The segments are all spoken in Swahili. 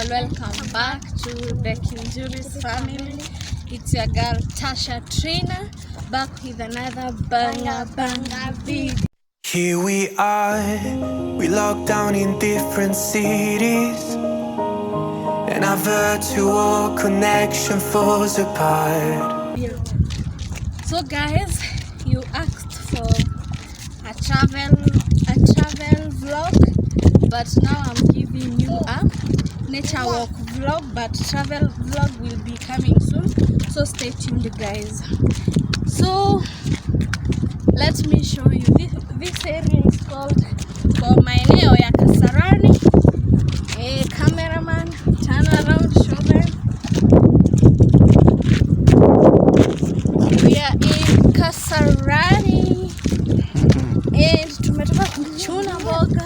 and welcome back to the Kinjuris family. It's your girl Tasha Trainer back with another banger video. Here we are, we locked down in different cities, and our virtual connection falls apart. So guys, you asked for a travel vlog, but now I'm giving you a nature walk vlog, but travel vlog will be coming soon, so stay tuned guys. So let me show you this area is called kwa maeneo ya Kasarani. Cameraman, turn around, show them. We are in Kasarani and tumetoka kuchuna mboga,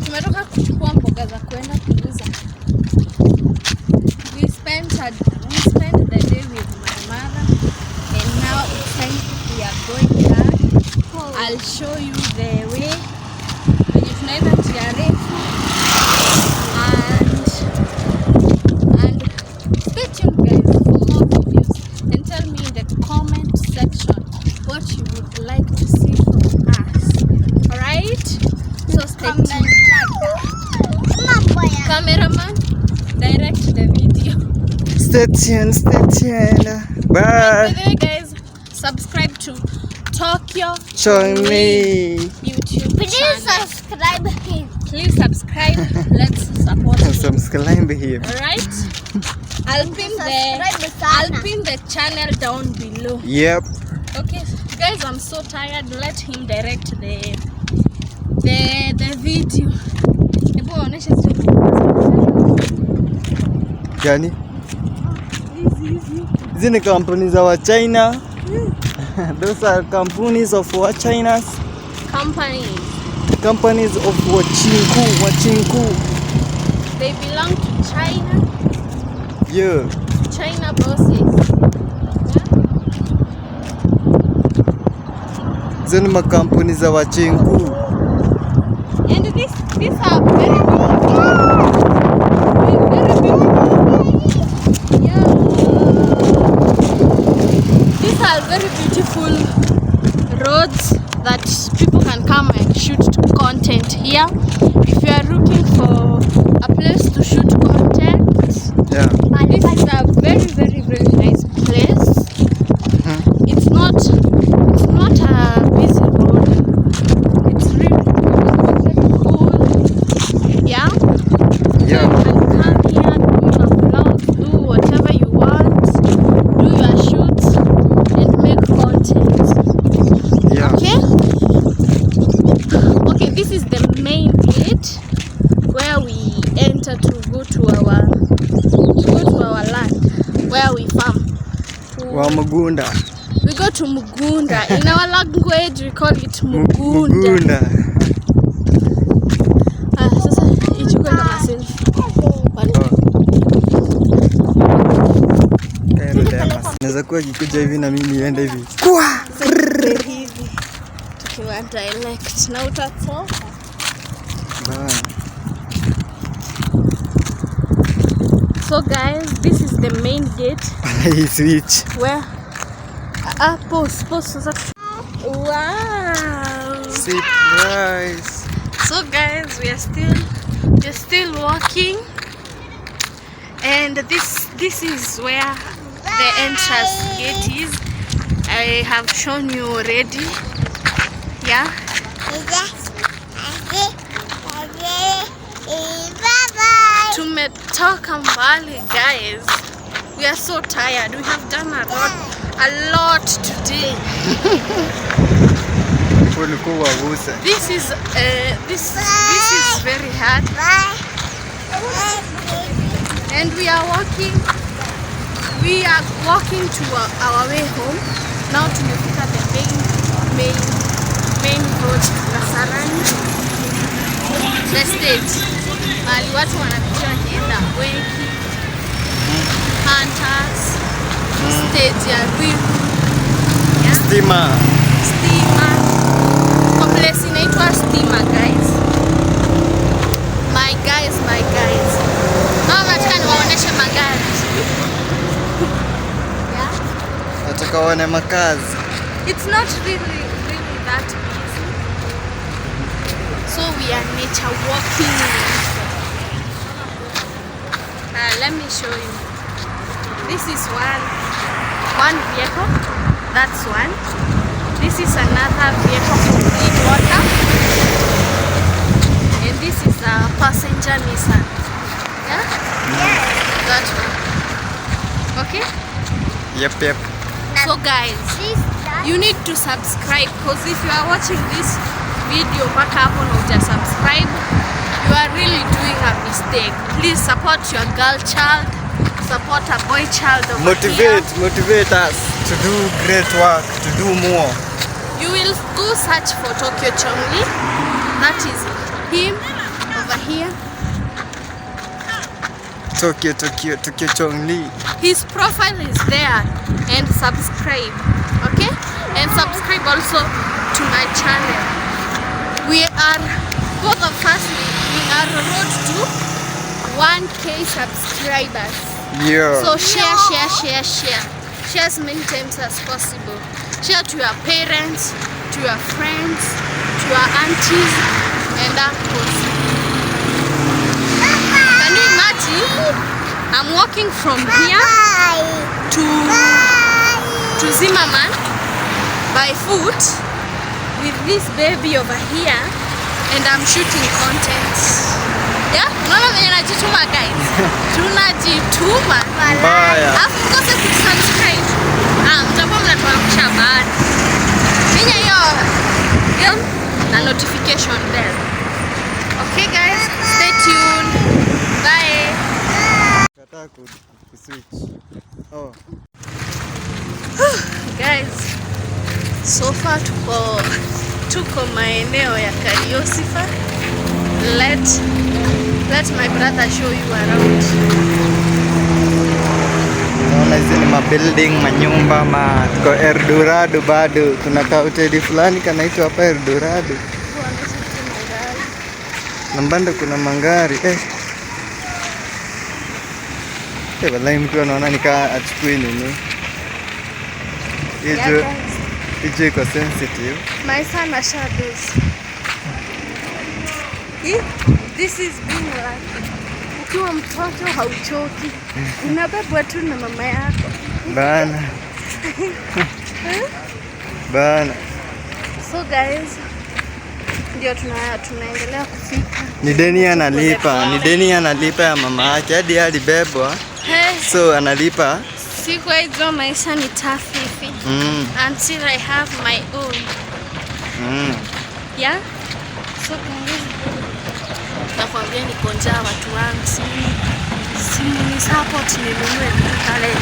tumetoka kuchukua mboga za kwenda kuuza. We spent the day with my mother, and now it's time we are going back. I'll show you the way when tunaenda njia refu, and stay tuned guys for more videos, and tell me in the comment section what you would like to see from us. Alright, so stay tuned. Cameraman, direct the video. Stay tuned. Bye. By the way guys, subscribe to Tokyo Join me. YouTube Please channel. subscribe here. Please subscribe. Let's support him. Subscribe here. Alright? I'll pin the channel down below. Yep. Okay, guys, I'm so tired. Let him direct the video. Hebu waoneshe Gani? Hizi ni kampuni za wa China. Those are companies of wa Chinas. Companies of Wachinku. They belong to China. Yeah. China bosses. Hizi ni makampuni za Wachinku. And these are very beautiful. Yeah. These are very beautiful roads that people can come and shoot content here. If you are looking for a place to shoot content, Yeah. this is a very nice place. It's not a busy road. It's really very cool. Yeah. Yeah. So you can come here, do your vlogs, do whatever you want, do your shoots, and make content. Yeah. Okay, this is the main gate where we enter to go to our land where we farm. Wa Mugunda. We go to Mugunda. In our language we call it Mugunda. Sasa ichukue kama selfie. Naweza kuwa kikuja hivi na mimi niende hivi. Hivi tukiwa dialect na utatoka. So guys, this is the main gate He switch. where pause sasa. Wow. Surprise. So guys, we are still walking, and this is where the entrance gate is. I have shown you already. Yeah. Tumetoka mbali guys. We are so tired. We have done a lot today. This is very hard. And we are walking to our way home. Now tumefika the main road Kasarani. The stage. Mali watu wanapitia wakienda Weki, Hunters, stage ya Ruiru. Stima. Kwa place inaitwa Stima guys. My guy tukaone makazi. It's not really that busy. So we are nature walking. Let me show you. This is one vehicle. That's one. This is another vehicle for clean water. And this is a passenger Nissan. Yeah? Yes. That one. Okay? Yep. So guys, you need to subscribe, because if you are watching this video back up on subscribe, you are really doing a mistake. Please support your girl child, support a boy child over here. Motivate us to do great work, to do more. You will go search for Tokyo Chongli. That is him over here. Tokyo Chongli. His profile is there, and subscribe, okay? And subscribe also to my channel. We are, both of us, we are on road to 1K subscribers. Yeah. So share. Share as many times as possible. Share to your parents, to your friends, to your aunties and uncles. Can you imagine? I'm walking from here to Zimmerman by foot with this baby over here, and I'm shooting content. Yeah? Unaona venye najituma guys? Tunajituma. Alafu mkose kusubscribe. Mtakuwa mnatuangusha baada. Finya hiyo na notification bell. Okay guys, stay tuned. Bye. Kataa kuswitch. Oh. Guys, so far tuko maeneo ya Kariosifa. Let my brother show you around. Naona hizi ni mabuilding, manyumba, tuko Eldorado bado. Kuna kahoteli fulani kanaitwa hapa Eldorado. Nambanda kuna mangari. Wallahi mtu anaona nika achukue nini. Hiyo iko sensitive. My son has shadows. This is being like, ukiwa mtoto hauchoki. Unabebwa tu na mama yako. Bana. So guys, ndio tunaendelea kufika. Ni deni analipa ya mama yake hadi alibebwa. So analipa. Siku hizo maisha ni tough hivi. Until I have my own. Yeah? So guys, nakwambia niko njaa watu wangu, simu ni support ninunue pale.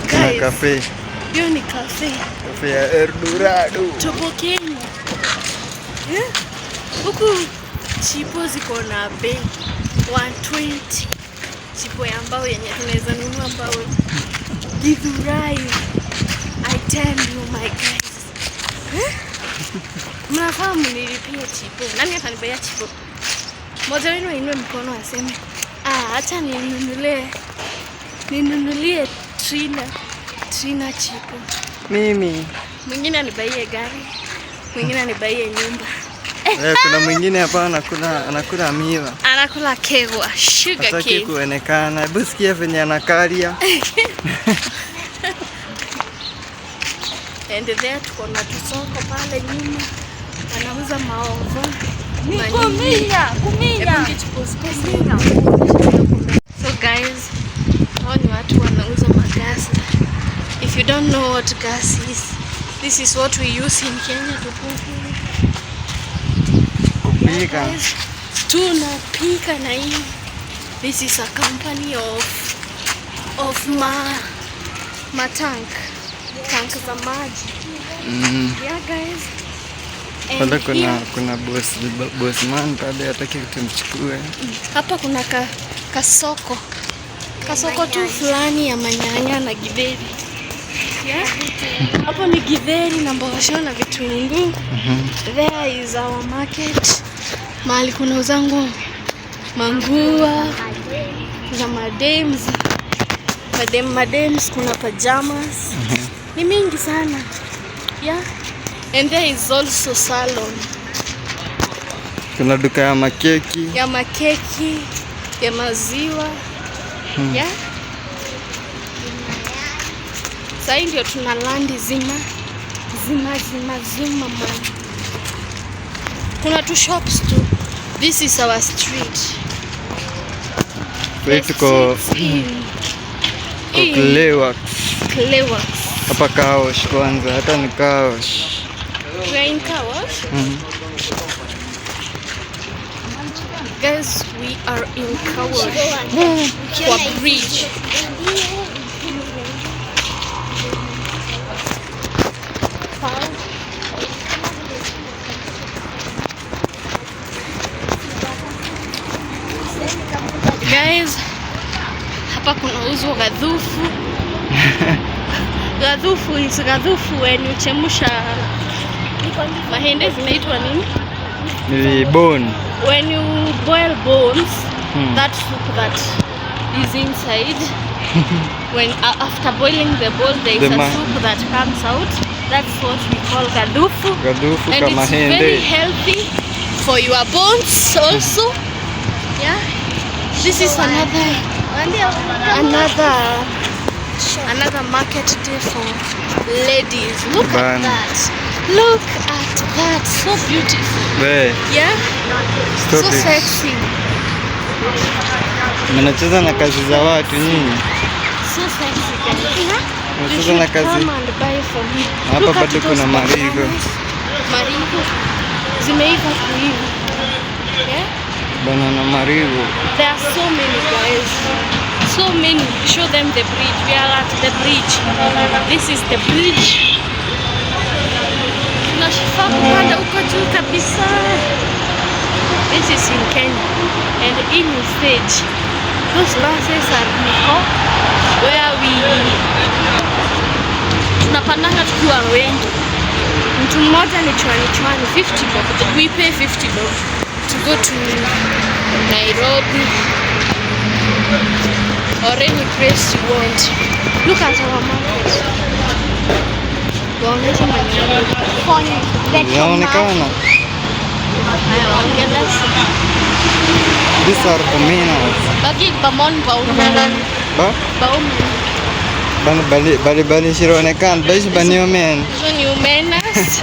Kuna cafe. Hiyo ni cafe. Cafe ya Eldorado. Tupo Kenya. Huku chipo ziko na bei 120. Chipo ya mbao yenye tunaweza nunua mbao. Githurai. I tell you my guys. Mnafahamu nilipia chipo. Nani atanibaya chipo? Mmoja wenu ainue mkono aseme, acha ninunulie Trina chipo. Mimi. Mwingine anibaie gari. Mwingine anibaie nyumba. Kuna mwingine hapa anakula miwa. Anakula kegwa, sugar cane. Hataki kuonekana. Hebu sikia venye anakalia. And there tuko na tusoko pale nyuma. Wanauza maovo. Kuminya. So guys, hao ni watu wanauza magasi. If you don't know what gas is, this is what we use in Kenya to cook. Kupika. Tunapika na hii. This is a company of tank za maji. Yeah guys. Pale kuna boss man pale hataki tumchukue. Hapa kuna kasoko tu fulani ya manyanya na githeri. Yeah? Hapo ni githeri na mbosho na vitunguu. There is our market. Mahali kuna uzangu mangua za madems, kuna pajamas. Ni mingi sana. Yeah. And there is also salon. Kuna duka ya makeki. Ya maziwa. Yeah. Sasa ndio tuna landi zima man. Kuna tu shops tu. This is our street. Tuko Clayworks. Hapa Kaosh kwanza, hata ni Kaosh. We are in Kaosh? Guys, we are in Kaosh. Kwa bridge. Guys, hapa kunauzwa gadhufu. Gadhufu when you chemusha mahindi zinaitwa nini? Ni bone. When you boil bones, that soup that is inside, when after boiling the bone, there is a soup that comes out. That's what we call gadhufu. And it's very healthy for your bones also. Yeah. This is another market day for ladies. Look at that. So beautiful. Yeah. So sexy. Mnacheza na kazi za watu nyinyi. So sexy guys. Mnacheza na kazi. Come and buy from me. Hapa bado kuna marigo. Zimeiva kuiva. Yeah. Banana marigo. There are so many guys. So many. Show them the bridge. We are at the bridge. This is the bridge. Tunashifaa kupanda huko juu kabisa. This is in Kenya. And in stage, those buses are where tunapandanga tukiwa wengi. Mtu mmoja ni chwani 50 bob. We pay 50 bob to go to Nairobi or any place you want. Look at our market. Waonesha manyama. Inaonekana. These are bananas. Bagi bamon baumen. Bali shironekan. Baish banyomen. Banyomenas.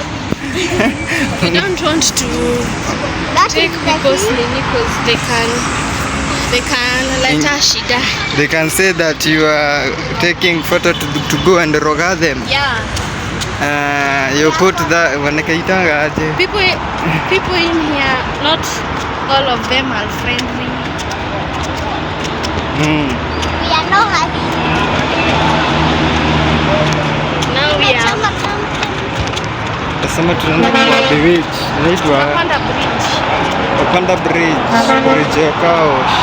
We don't want to take people's money because they can let us shida. They can say that you are taking photo to go and roga them. Yeah. You put that wanakaitanga aje. People in here, not all of them are friendly. We are not happy. Now we are. Nasema tunaenda kwa beach. Inaitwa Opanda Bridge. Bridge ya Kaosh.